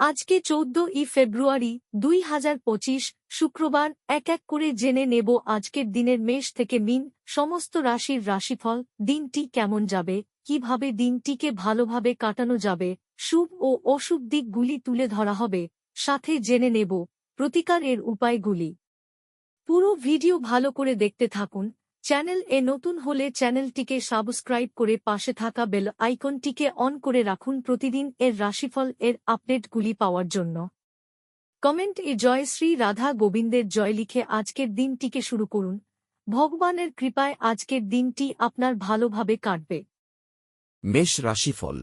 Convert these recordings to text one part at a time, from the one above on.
আজকে 14ই ফেব্রুয়ারি 2025 শুক্রবার। এক এক করে জেনে নেব আজকের দিনের মেষ থেকে মিন সমস্ত রাশির রাশিফল। দিনটি কেমন যাবে, কিভাবে দিনটিকে ভালোভাবে কাটানো যাবে, শুভ ও অশুভ দিকগুলি তুলে ধরা হবে, সাথে জেনে নেব প্রতিকারের উপায়গুলি। পুরো ভিডিও ভালো করে দেখতে থাকুন। চ্যানেল এ নতুন হলে চ্যানেলটিকে সাবস্ক্রাইব করে পাশে থাকা বেল আইকনটিকে অন করে রাখুন প্রতিদিন এর রাশিফল এর আপডেটগুলি পাওয়ার জন্য। কমেন্ট এ জয় শ্রী রাধা গোবিন্দের জয় লিখে আজকের দিনটিকে শুরু করুন। ভগবানের কৃপায় আজকের দিনটি আপনার ভালোভাবে কাটবে। মেষ রাশিফল।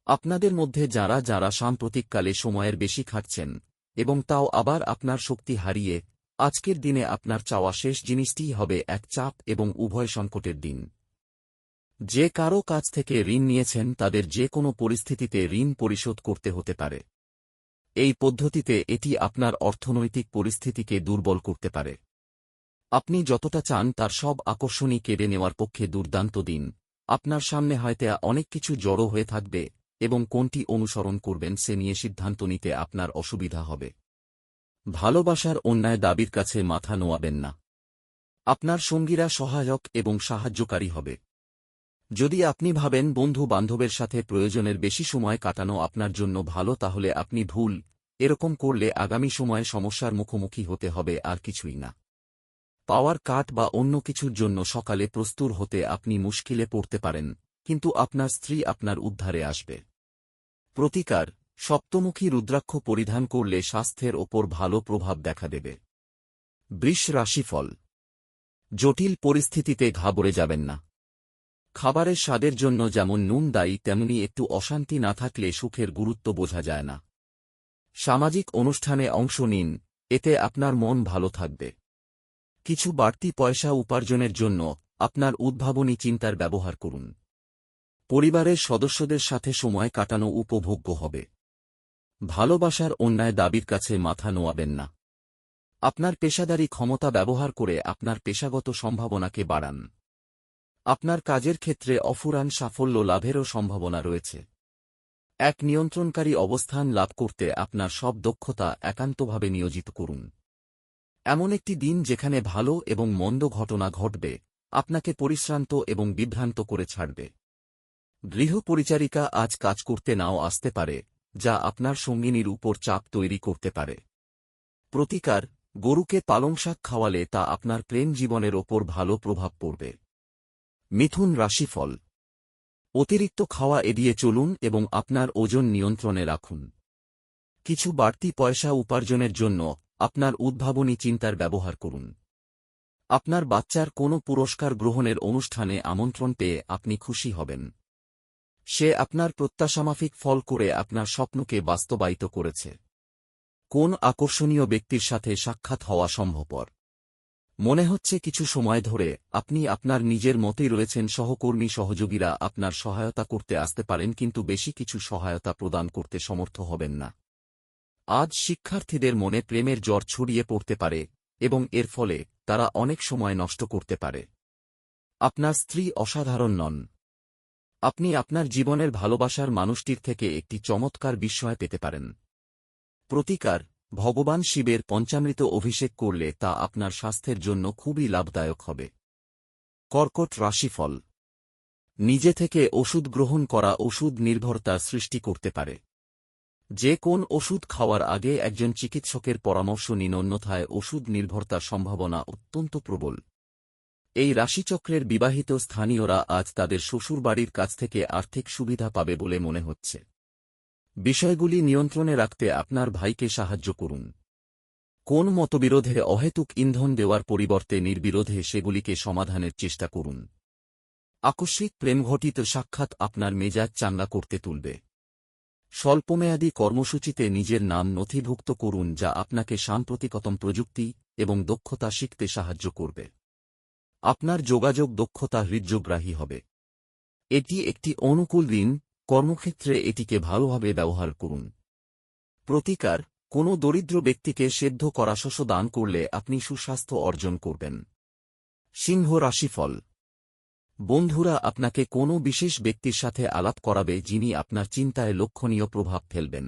আপনাদের মধ্যে যারা যারা সাম্প্রতিককালে সময়ের বেশি খাটছেন এবং তাও আবার আপনার শক্তি হারিয়ে, আজকের দিনে আপনার চাওয়া শেষ জিনিসটিই হবে এক চাপ এবং উভয় সংকটের দিন। যে কারো কাছ থেকে ঋণ নিয়েছেন তাদের যে কোনো পরিস্থিতিতে ঋণ পরিশোধ করতে হতে পারে। এই পদ্ধতিতে এটি আপনার অর্থনৈতিক পরিস্থিতিকে দুর্বল করতে পারে। আপনি যতটা চান তার সব আকর্ষণই কেড়ে নেওয়ার পক্ষে দুর্দান্ত দিন। আপনার সামনে হয়তো অনেক কিছু জড়ো হয়ে থাকবে এবং কোনটি অনুসরণ করবেন সে নিয়ে সিদ্ধান্ত নিতে আপনার অসুবিধা হবে। ভালোবাসার অন্যায় দাবির কাছে মাথা নোয়াবেন না। আপনার সঙ্গীরা সহায়ক এবং সাহায্যকারী হবে। যদি আপনি ভাবেন বন্ধু বান্ধবের সাথে প্রয়োজনের বেশি সময় কাটানো আপনার জন্য ভালো, তাহলে আপনি ভুল। এরকম করলে আগামী সময়ে সমস্যার মুখোমুখি হতে হবে, আর কিছুই না। পাওয়ার কাট বা অন্য কিছুর জন্য সকালে প্রস্তুত হতে আপনি মুশকিলে পড়তে পারেন, কিন্তু আপনার স্ত্রী আপনার উদ্ধারে আসবে। প্রতিকার: সপ্তমুখী রুদ্রাক্ষ পরিধান করলে স্বাস্থ্যের ওপর ভালো প্রভাব দেখা দেবে। বৃষ রাশিফল। জটিল পরিস্থিতিতে ঘাবড়ে যাবেন না। খাবারের স্বাদের জন্য যেমন নুন দায়ী, তেমনি একটু অশান্তি না থাকলে সুখের গুরুত্ব বোঝা যায় না। সামাজিক অনুষ্ঠানে অংশ নিন, এতে আপনার মন ভালো থাকবে। কিছু বাড়তি পয়সা উপার্জনের জন্য আপনার উদ্ভাবনী চিন্তার ব্যবহার করুন। পরিবারের সদস্যদের সাথে সময় কাটানো উপভোগ্য হবে। ভালোবাসার অন্যায় দাবির কাছে মাথা নোয়াবেন না। আপনার পেশাদারী ক্ষমতা ব্যবহার করে আপনার পেশাগত সম্ভাবনাকে বাড়ান। আপনার কাজের ক্ষেত্রে অফুরান সাফল্য লাভেরও সম্ভাবনা রয়েছে। এক নিয়ন্ত্রণকারী অবস্থান লাভ করতে আপনার সব দক্ষতা একান্তভাবে নিয়োজিত করুন। এমন একটি দিন যেখানে ভালো এবং মন্দ ঘটনা ঘটবে, আপনাকে পরিশ্রান্ত এবং বিভ্রান্ত করে ছাড়বে। গৃহ পরিচারিকা আজ কাজ করতে নাও আসতে পারে, যা আপনার সঙ্গিনীর উপর চাপ তৈরি করতে পারে। প্রতিকার: গরুকে পালংশাক খাওয়ালে তা আপনার প্রেম জীবনের ওপর ভালো প্রভাব পড়বে। মিথুন রাশিফল। অতিরিক্ত খাওয়া এড়িয়ে চলুন এবং আপনার ওজন নিয়ন্ত্রণে রাখুন। কিছু বাড়তি পয়সা উপার্জনের জন্য আপনার উদ্ভাবনী চিন্তার ব্যবহার করুন। আপনার বাচ্চার কোনো পুরস্কার গ্রহণের অনুষ্ঠানে আমন্ত্রণ পেয়ে আপনি খুশি হবেন। সে আপনার প্রত্যাশামাফিক ফল করে আপনার স্বপ্নকে বাস্তবায়িত করেছে। কোন আকর্ষণীয় ব্যক্তির সাথে সাক্ষাৎ হওয়া সম্ভবপর। মনে হচ্ছে কিছু সময় ধরে আপনি আপনার নিজের মতেই রয়েছেন। সহকর্মী সহযোগীরা আপনার সহায়তা করতে আসতে পারেন, কিন্তু বেশি কিছু সহায়তা প্রদান করতে সমর্থ হবেন না। আজ শিক্ষার্থীদের মনে প্রেমের জ্বর ছড়িয়ে পড়তে পারে এবং এর ফলে তারা অনেক সময় নষ্ট করতে পারে। আপনার স্ত্রী অসাধারণ নন। আপনি আপনার জীবনের ভালোবাসার মানুষটির থেকে একটি চমৎকার বিস্ময় পেতে পারেন। প্রতিকার: ভগবান শিবের পঞ্চামৃত অভিষেক করলে তা আপনার স্বাস্থ্যের জন্য খুবই লাভদায়ক হবে। কর্কট রাশিফল। নিজে থেকে ওষুধ গ্রহণ করা ওষুধ নির্ভরতার সৃষ্টি করতে পারে। যে কোন ওষুধ খাওয়ার আগে একজন চিকিৎসকের পরামর্শ নিন, অন্যথায় ওষুধ নির্ভরতার সম্ভাবনা অত্যন্ত প্রবল। এই রাশিচক্রের বিবাহিত স্থানীয়রা আজ তাদের শ্বশুরবাড়ির কাছ থেকে আর্থিক সুবিধা পাবে বলে মনে হচ্ছে। বিষয়গুলি নিয়ন্ত্রণে রাখতে আপনার ভাইকে সাহায্য করুন। কোন মতবিরোধে অহেতুক ইন্ধন দেওয়ার পরিবর্তে নির্বিরোধে সেগুলিকে সমাধানের চেষ্টা করুন। আকস্মিক প্রেমঘটিত সাক্ষাৎ আপনার মেজাজ চাঙ্গা করতে তুলবে। স্বল্পমেয়াদী কর্মসূচিতে নিজের নাম নথিভুক্ত করুন, যা আপনাকে সাম্প্রতিকতম প্রযুক্তি এবং দক্ষতা শিখতে সাহায্য করবে। আপনার যোগাযোগ দক্ষতা হৃদয়গ্রাহী হবে। এটি একটি অনুকূল দিন, কর্মক্ষেত্রে এটিকে ভালোভাবে ব্যবহার করুন। প্রতিকার: কোনো দরিদ্র ব্যক্তিকে সেদ্ধ করা শস্য দান করলে আপনি সুস্বাস্থ্য অর্জন করবেন। সিংহ রাশিফল। বন্ধুরা আপনাকে কোনো বিশেষ ব্যক্তির সাথে আলাপ করাবে যিনি আপনার চিন্তায় লক্ষণীয় প্রভাব ফেলবেন।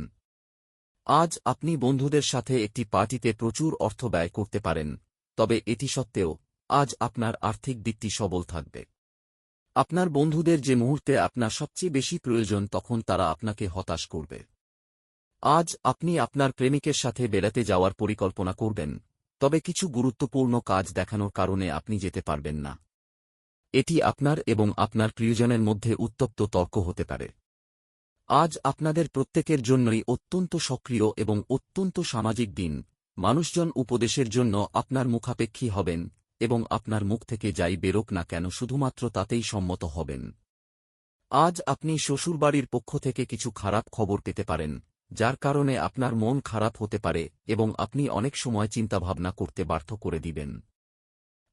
আজ আপনি বন্ধুদের সাথে একটি পার্টিতে প্রচুর অর্থ ব্যয় করতে পারেন, তবে এটি সত্ত্বেও আজ আপনার আর্থিক দিকটি সবল থাকবে। আপনার বন্ধুদের যে মুহূর্তে আপনার সবচেয়ে বেশি প্রয়োজন তখন তারা আপনাকে হতাশ করবে। আজ আপনি আপনার প্রেমিকের সাথে বেড়াতে যাওয়ার পরিকল্পনা করবেন, তবে কিছু গুরুত্বপূর্ণ কাজ দেখানোর কারণে আপনি যেতে পারবেন না। এটি আপনার এবং আপনার প্রিয়জনের মধ্যে উত্তপ্ত তর্ক হতে পারে। আজ আপনাদের প্রত্যেকের জন্যই অত্যন্ত সক্রিয় এবং অত্যন্ত সামাজিক দিন। মানুষজন উপদেশের জন্য আপনার মুখাপেক্ষী হবেন এবং আপনার মুখ থেকে যাই বেরোক না কেন শুধুমাত্র তাতেই সম্মত হবেন। আজ আপনি শ্বশুরবাড়ির পক্ষ থেকে কিছু খারাপ খবর পেতে পারেন, যার কারণে আপনার মন খারাপ হতে পারে এবং আপনি অনেক সময় চিন্তাভাবনা করতে বাধ্য করে দিবেন।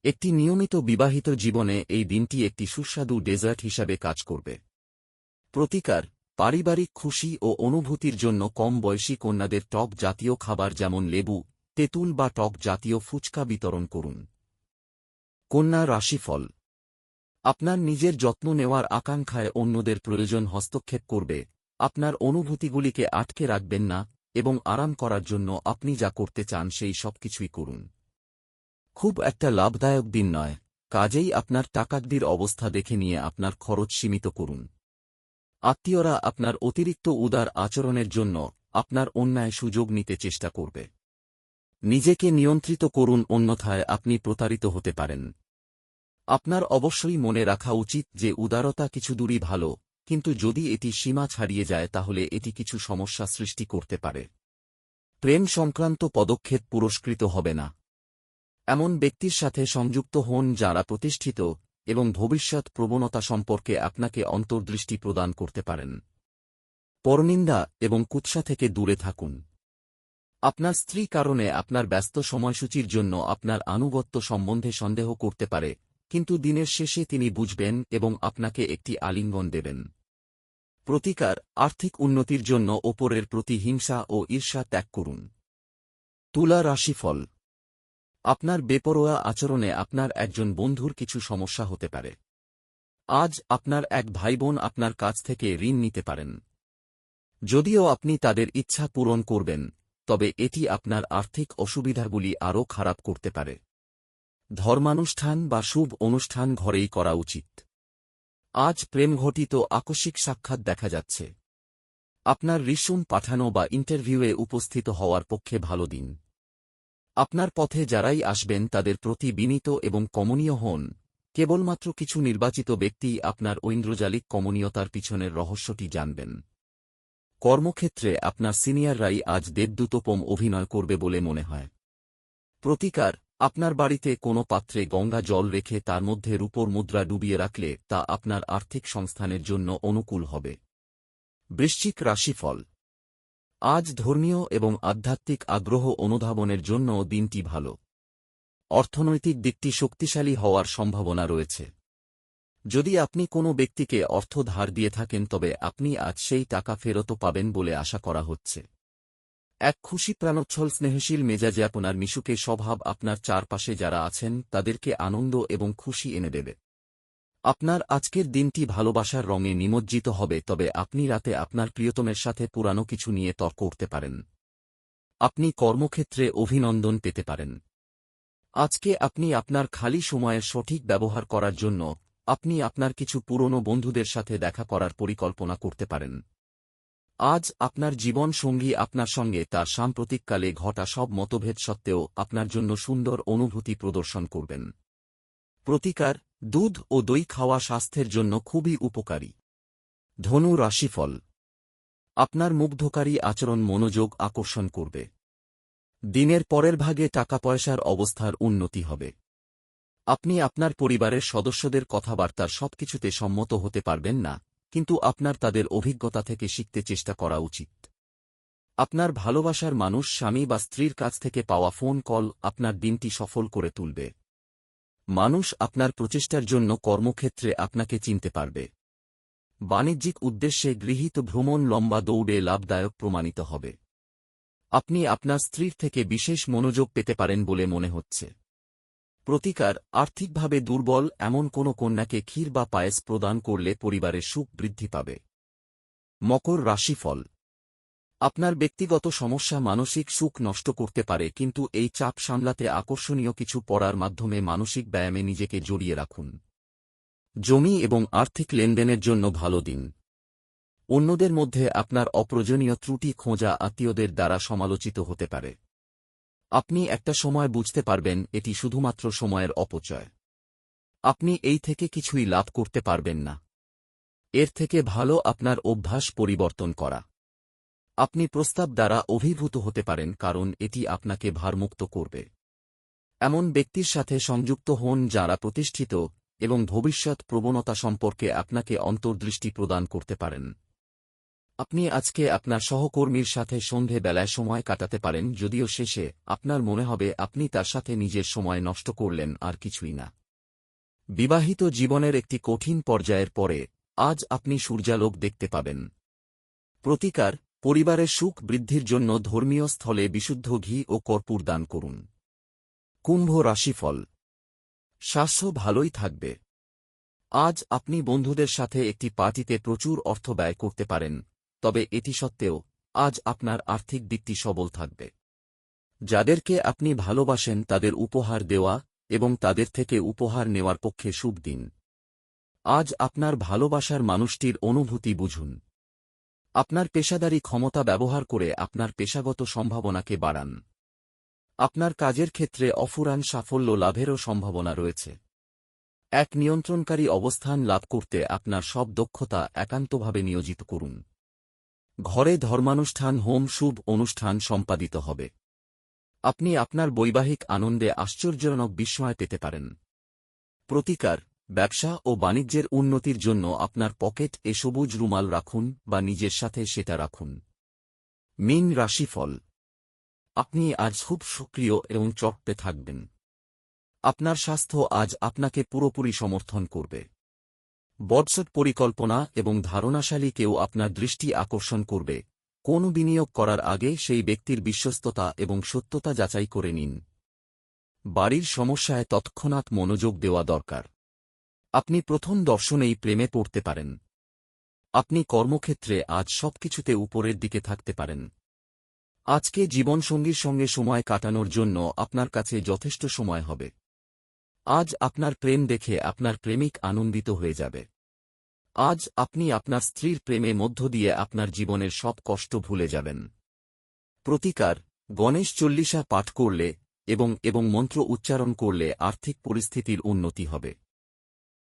একটি নিয়মিত বিবাহিত জীবনে এই দিনটি একটি সুস্বাদু ডেজার্ট হিসাবে কাজ করবে। প্রতিকার: পারিবারিক খুশি ও অনুভূতির জন্য কম বয়সী কন্যাদের টক জাতীয় খাবার যেমন লেবু, তেঁতুল বা টক জাতীয় ফুচকা বিতরণ করুন। কন্যা রাশিফল: আপনার নিজের যত্ন নেওয়ার আকাঙ্ক্ষায় অন্যদের প্রয়োজন হস্তক্ষেপ করবে। আপনার অনুভূতিগুলিকে আটকে রাখবেন না এবং আরাম করার জন্য আপনি যা করতে চান সেই সব কিছুই করুন। খুব একটা লাভদায়ক দিন নয়, কাজেই আপনার টাকাকড়ির অবস্থা দেখে নিয়ে আপনার খরচ সীমিত করুন। আত্মীয়রা আপনার অতিরিক্ত উদার আচরণের জন্য আপনার অন্যায় সুযোগ নিতে চেষ্টা করবে। নিজেকে নিয়ন্ত্রিত করুন, অন্যথায় আপনি প্রতারিত হতে পারেন। আপনার অবশ্যই মনে রাখা উচিত যে উদারতা কিছু দূরই ভালো, কিন্তু যদি এটি সীমা ছাড়িয়ে যায় তাহলে এটি কিছু সমস্যা সৃষ্টি করতে পারে। প্রেম সংক্রান্ত পদক্ষেপ পুরস্কৃত হবে না। এমন ব্যক্তির সাথে সংযুক্ত হন যাঁরা প্রতিষ্ঠিত এবং ভবিষ্যৎ প্রবণতা সম্পর্কে আপনাকে অন্তর্দৃষ্টি প্রদান করতে পারেন। পরনিন্দা এবং কুৎসা থেকে দূরে থাকুন। আপনার স্ত্রী কারণে আপনার ব্যস্ত সময়সূচির জন্য আপনার আনুগত্য সম্বন্ধে সন্দেহ করতে পারে, কিন্তু দিনের শেষে তিনি বুঝবেন এবং আপনাকে একটি আলিঙ্গন দেবেন। প্রতিকার: আর্থিক উন্নতির জন্য ওপরের প্রতি হিংসা ও ঈর্ষা ত্যাগ করুন। তুলা রাশিফল: আপনার বেপরোয়া আচরণে আপনার একজন বন্ধুর কিছু সমস্যা হতে পারে। আজ আপনার এক ভাইবোন আপনার কাছ থেকে ঋণ নিতে পারেন। যদিও আপনি তাদের ইচ্ছা পূরণ করবেন, তবে এটি আপনার আর্থিক অসুবিধাগুলি আরও খারাপ করতে পারে। ধর্মানুষ্ঠান বা শুভ অনুষ্ঠান ঘরেই করা উচিত। আজ প্রেমঘটিত আকস্মিক সাক্ষাৎ দেখা যাচ্ছে। আপনার রিস্যুম পাঠানো বা ইন্টারভিউয়ে উপস্থিত হওয়ার পক্ষে ভালো দিন। আপনার পথে যারাই আসবেন তাদের প্রতি বিনীত এবং কমনীয় হন। কেবলমাত্র কিছু নির্বাচিত ব্যক্তিই আপনার ঐন্দ্রজালিক কমনীয়তার পিছনের রহস্যটি জানবেন। কর্মক্ষেত্রে আপনার সিনিয়ররাই আজ দেবদূতোপম অভিনয় করবে বলে মনে হয়। প্রতিকার: আপনার বাড়িতে কোনো পাত্রে গঙ্গা জল রেখে তার মধ্যে রূপোর মুদ্রা ডুবিয়ে রাখলে তা আপনার আর্থিক সংস্থানের জন্য অনুকূল হবে। বৃশ্চিক রাশিফল: আজ ধর্মীয় এবং আধ্যাত্মিক আগ্রহ অনুধাবনের জন্য দিনটি ভালো। অর্থনৈতিক দিকটি শক্তিশালী হওয়ার সম্ভাবনা রয়েছে। যদি আপনি কোনো ব্যক্তিকে অর্থ ধার দিয়ে থাকেন তবে আপনি আজ সেই টাকা ফেরতও পাবেন বলে আশা করা হচ্ছে। এক খুশি প্রাণোচ্ছল স্নেহশীল মেজাজে আপনার মিশুকে স্বভাব আপনার চারপাশে যারা আছেন তাদেরকে আনন্দ এবং খুশি এনে দেবে। আপনার আজকের দিনটি ভালোবাসার রঙে নিমজ্জিত হবে, তবে আপনি রাতে আপনার প্রিয়তমের সাথে পুরানো কিছু নিয়ে তর্ক করতে পারেন। আপনি কর্মক্ষেত্রে অভিনন্দন পেতে পারেন। আজকে আপনি আপনার খালি সময়ের সঠিক ব্যবহার করার জন্য আপনি আপনার কিছু পুরনো বন্ধুদের সাথে দেখা করার পরিকল্পনা করতে পারেন। আজ আপনার জীবন সঙ্গী আপনার সঙ্গে তার সাম্প্রতিককালে ঘটা সব মতভেদ সত্ত্বেও আপনার জন্য সুন্দর অনুভূতি প্রদর্শন করবেন। প্রতিকার: দুধ ও দই খাওয়া স্বাস্থ্যের জন্য খুবই উপকারী। ধনু রাশিফল: আপনার মুগ্ধকারী আচরণ মনোযোগ আকর্ষণ করবে। দিনের পরের ভাগে টাকা পয়সার অবস্থার উন্নতি হবে। আপনি আপনার পরিবারের সদস্যদের কথাবার্তার সবকিছুতে সম্মত হতে পারবেন না, কিন্তু আপনার তাদের অভিজ্ঞতা থেকে শিখতে চেষ্টা করা উচিত। আপনার ভালোবাসার মানুষ স্বামী বা স্ত্রীর কাছ থেকে পাওয়া ফোন কল আপনার দিনটি সফল করে তুলবে। মানুষ আপনার প্রচেষ্টার জন্য কর্মক্ষেত্রে আপনাকে চিনতে পারবে। বাণিজ্যিক উদ্দেশ্যে গৃহীত ভ্রমণ লম্বা দৌড়ে লাভদায়ক প্রমাণিত হবে। আপনি আপনার স্ত্রীর থেকে বিশেষ মনোযোগ পেতে পারেন বলে মনে হচ্ছে। প্রতিকার: আর্থিকভাবে দুর্বল এমন কোনো কন্যাকে ক্ষীর বা পায়েস প্রদান করলে পরিবারের সুখ বৃদ্ধি পাবে। মকর রাশিফল: আপনার ব্যক্তিগত সমস্যা মানসিক সুখ নষ্ট করতে পারে, কিন্তু এই চাপ সামলাতে আকর্ষণীয় কিছু পড়ার মাধ্যমে মানসিক ব্যায়ামে নিজেকে জড়িয়ে রাখুন। জমি এবং আর্থিক লেনদেনের জন্য ভালো দিন। অন্যদের মধ্যে আপনার অপ্রয়োজনীয় ত্রুটি খোঁজা আত্মীয়দের দ্বারা সমালোচিত হতে পারে। আপনি একটা সময় বুঝতে পারবেন এটি শুধুমাত্র সময়ের অপচয়। আপনি এই থেকে কিছুই লাভ করতে পারবেন না। এর থেকে ভালো আপনার অভ্যাস পরিবর্তন করা। আপনি প্রস্তাব দ্বারা অভিভূত হতে পারেন, কারণ এটি আপনাকে ভারমুক্ত করবে। এমন ব্যক্তির সাথে সংযুক্ত হন যারা প্রতিষ্ঠিত এবং ভবিষ্যৎ প্রবণতা সম্পর্কে আপনাকে অন্তর্দৃষ্টি প্রদান করতে পারেন। আপনি আজকে আপনার সহকর্মীর সাথে সন্ধে বেলায় সময় কাটাতে পারেন, যদিও শেষে আপনার মনে হবে আপনি তার সাথে নিজের সময় নষ্ট করলেন, আর কিছুই না। বিবাহিত জীবনের একটি কঠিন পর্যায়ের পরে আজ আপনি সূর্যালোক দেখতে পাবেন। প্রতিকার: পরিবারের সুখ বৃদ্ধির জন্য ধর্মীয় স্থলে বিশুদ্ধ ঘি ও কর্পূর দান করুন। কুম্ভ রাশিফল: স্বাস্থ্য ভালোই থাকবে। আজ আপনি বন্ধুদের সাথে একটি পার্টিতে প্রচুর অর্থ ব্যয় করতে পারেন, তবে এটি সত্ত্বেও আজ আপনার আর্থিক দিকটি সবল থাকবে। যাদেরকে আপনি ভালোবাসেন তাদের উপহার দেওয়া এবং তাদের থেকে উপহার নেওয়ার পক্ষে শুভ দিন। আজ আপনার ভালোবাসার মানুষটির অনুভূতি বুঝুন। আপনার পেশাদারী ক্ষমতা ব্যবহার করে আপনার পেশাগত সম্ভাবনাকে বাড়ান। আপনার কাজের ক্ষেত্রে অফুরান সাফল্য লাভেরও সম্ভাবনা রয়েছে। এক নিয়ন্ত্রণকারী অবস্থান লাভ করতে আপনার সব দক্ষতা একান্তভাবে নিয়োজিত করুন। ঘরে ধর্মানুষ্ঠান, হোম, শুভ অনুষ্ঠান সম্পাদিত হবে। আপনি আপনার বৈবাহিক আনন্দে আশ্চর্যজনক বিস্ময় পেতে পারেন। প্রতিকার: ব্যবসা ও বাণিজ্যের উন্নতির জন্য আপনার পকেট এ সবুজ রুমাল রাখুন বা নিজের সাথে সেটা রাখুন। মীন রাশিফল: আপনি আজ খুব সক্রিয় এবং চটপটে থাকবেন। আপনার স্বাস্থ্য আজ আপনাকে পুরোপুরি সমর্থন করবে। ভবিষ্যৎ পরিকল্পনা এবং ধারণাশালী কেউ আপনার দৃষ্টি আকর্ষণ করবে। কোন বিনিয়োগ করার আগে সেই ব্যক্তির বিশ্বস্ততা এবং সত্যতা যাচাই করে নিন। বাড়ির সমস্যায় তৎক্ষণাৎ মনোযোগ দেওয়া দরকার। আপনি প্রথম দর্শনেই প্রেমে পড়তে পারেন। আপনি কর্মক্ষেত্রে আজ সবকিছুতে উপরের দিকে থাকতে পারেন। আজকে জীবনসঙ্গীর সঙ্গে সময় কাটানোর জন্য আপনার কাছে যথেষ্ট সময় হবে। আজ আপনার প্রেম দেখে আপনার প্রেমিক আনন্দিত হয়ে যাবে। আজ আপনি আপনার স্ত্রীর প্রেমে মধ্য দিয়ে আপনার জীবনের সব কষ্ট ভুলে যাবেন। প্রতিকার: গণেশ চল্লিশা পাঠ করলে এবং মন্ত্র উচ্চারণ করলে আর্থিক পরিস্থিতির উন্নতি হবে।